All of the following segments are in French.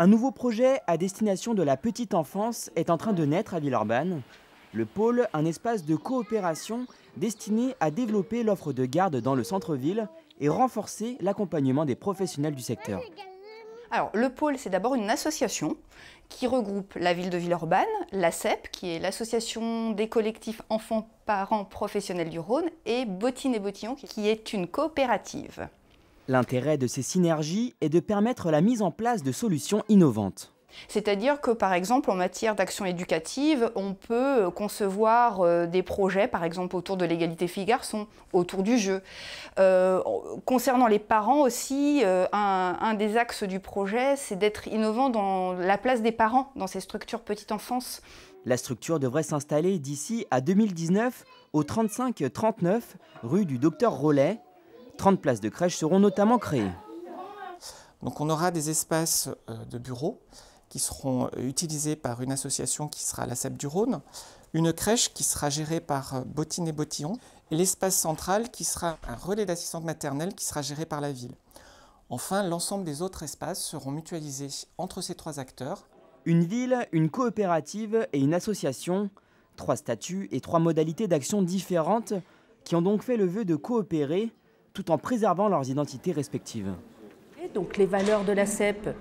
Un nouveau projet à destination de la petite enfance est en train de naître à Villeurbanne. Le pôle, un espace de coopération destiné à développer l'offre de garde dans le centre-ville et renforcer l'accompagnement des professionnels du secteur. Alors, le pôle, c'est d'abord une association qui regroupe la ville de Villeurbanne, l'ACEP, qui est l'association des collectifs enfants, parents, professionnels du Rhône, et Bottines et Bottillons, qui est une coopérative. L'intérêt de ces synergies est de permettre la mise en place de solutions innovantes. C'est-à-dire que, par exemple, en matière d'action éducative, on peut concevoir des projets, par exemple, autour de l'égalité filles-garçons, autour du jeu. Concernant les parents aussi, un des axes du projet, c'est d'être innovant dans la place des parents dans ces structures petite enfance. La structure devrait s'installer d'ici à 2019 au 35-39 rue du Docteur Rollet. 30 places de crèche seront notamment créées. Donc on aura des espaces de bureaux qui seront utilisés par une association qui sera l'ACEP du Rhône, une crèche qui sera gérée par Bottines et Bottillons, et l'espace central qui sera un relais d'assistante maternelle qui sera géré par la ville. Enfin, l'ensemble des autres espaces seront mutualisés entre ces trois acteurs. Une ville, une coopérative et une association, 3 statuts et 3 modalités d'action différentes qui ont donc fait le vœu de coopérer tout en préservant leurs identités respectives. Donc les valeurs de l'ACEP,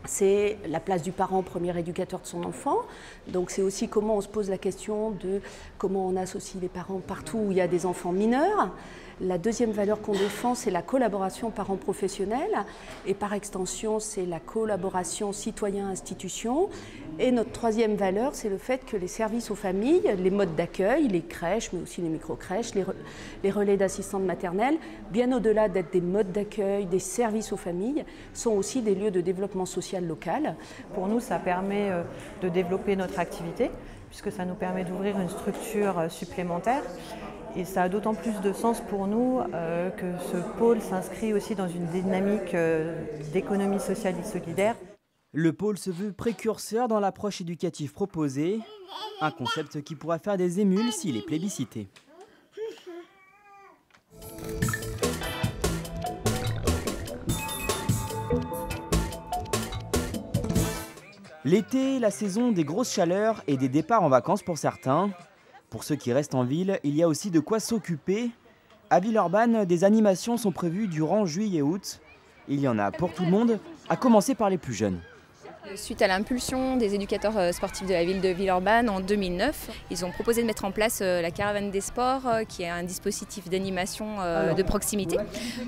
c'est la place du parent, premier éducateur de son enfant. Donc c'est aussi comment on se pose la question de comment on associe les parents partout où il y a des enfants mineurs. La deuxième valeur qu'on défend, c'est la collaboration parents-professionnels. Et par extension, c'est la collaboration citoyen-institution. Et notre troisième valeur, c'est le fait que les services aux familles, les modes d'accueil, les crèches, mais aussi les micro-crèches, les relais d'assistantes maternelles, bien au-delà d'être des modes d'accueil, des services aux familles, sont aussi des lieux de développement social local. Pour nous, ça permet de développer notre activité, puisque ça nous permet d'ouvrir une structure supplémentaire. Et ça a d'autant plus de sens pour nous que ce pôle s'inscrit aussi dans une dynamique d'économie sociale et solidaire. Le pôle se veut précurseur dans l'approche éducative proposée, un concept qui pourra faire des émules s'il est plébiscité. L'été, la saison des grosses chaleurs et des départs en vacances pour certains. Pour ceux qui restent en ville, il y a aussi de quoi s'occuper. À Villeurbanne, des animations sont prévues durant juillet et août. Il y en a pour tout le monde, à commencer par les plus jeunes. Suite à l'impulsion des éducateurs sportifs de la ville de Villeurbanne en 2009, ils ont proposé de mettre en place la Caravane des sports, qui est un dispositif d'animation de proximité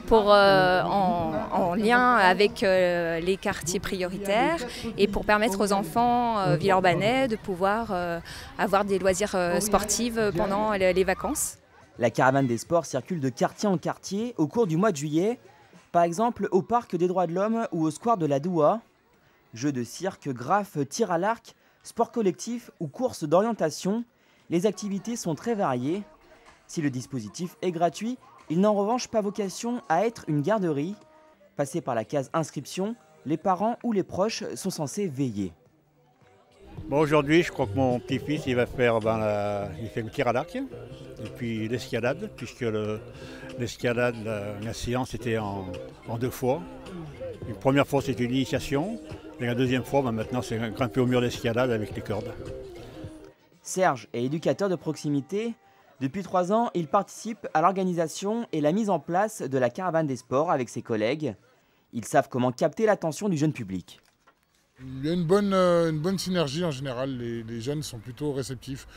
en lien avec les quartiers prioritaires et pour permettre aux enfants villeurbanais de pouvoir avoir des loisirs sportifs pendant les vacances. La Caravane des sports circule de quartier en quartier au cours du mois de juillet, par exemple au Parc des droits de l'homme ou au square de la Doua. Jeux de cirque, graphes, tir à l'arc, sport collectif ou courses d'orientation, les activités sont très variées. Si le dispositif est gratuit, il n'a en revanche pas vocation à être une garderie. Passé par la case inscription, les parents ou les proches sont censés veiller. Bon, aujourd'hui, je crois que mon petit-fils il va faire il fait le tir à l'arc et puis l'escalade, puisque l'escalade, la séance était en 2 fois. Une première fois, c'était une initiation. Et la deuxième fois, maintenant, c'est grimper au mur d'escalade avec les cordes. Serge est éducateur de proximité. Depuis 3 ans, il participe à l'organisation et la mise en place de la Caravane des sports avec ses collègues. Ils savent comment capter l'attention du jeune public. Il y a une bonne synergie en général, les jeunes sont plutôt réceptifs.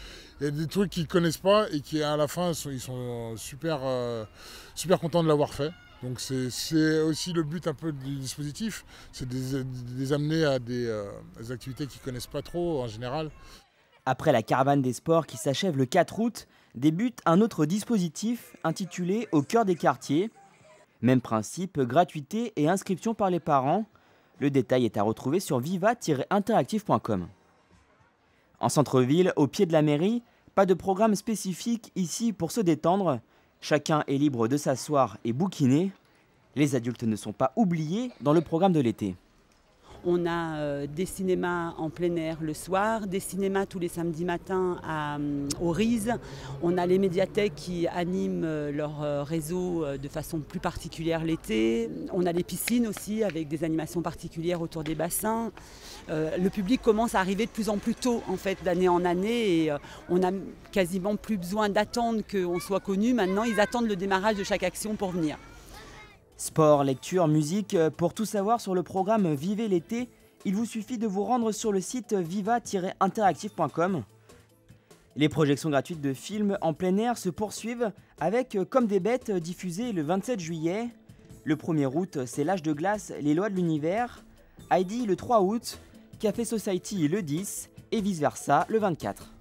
Il y a des trucs qu'ils ne connaissent pas et qui à la fin, ils sont super contents de l'avoir fait. Donc c'est aussi le but un peu du dispositif, c'est de les amener à des activités qu'ils ne connaissent pas trop en général. Après la Caravane des sports qui s'achève le 4 août, débute un autre dispositif intitulé Au cœur des quartiers. Même principe, gratuité et inscription par les parents. Le détail est à retrouver sur viva-interactive.com. En centre-ville, au pied de la mairie, pas de programme spécifique ici pour se détendre. Chacun est libre de s'asseoir et bouquiner. Les adultes ne sont pas oubliés dans le programme de l'été. On a des cinémas en plein air le soir, des cinémas tous les samedis matins au RISE. On a les médiathèques qui animent leur réseau de façon plus particulière l'été. On a les piscines aussi avec des animations particulières autour des bassins. Le public commence à arriver de plus en plus tôt en fait, d'année en année et on n'a quasiment plus besoin d'attendre qu'on soit connu. Maintenant, ils attendent le démarrage de chaque action pour venir. Sport, lecture, musique, pour tout savoir sur le programme Vivez l'été, il vous suffit de vous rendre sur le site viva-interactive.com. Les projections gratuites de films en plein air se poursuivent avec Comme des bêtes diffusé le 27 juillet. Le 1er août, c'est L'âge de glace, les lois de l'univers. Heidi le 3 août, Café Society le 10 et vice versa le 24.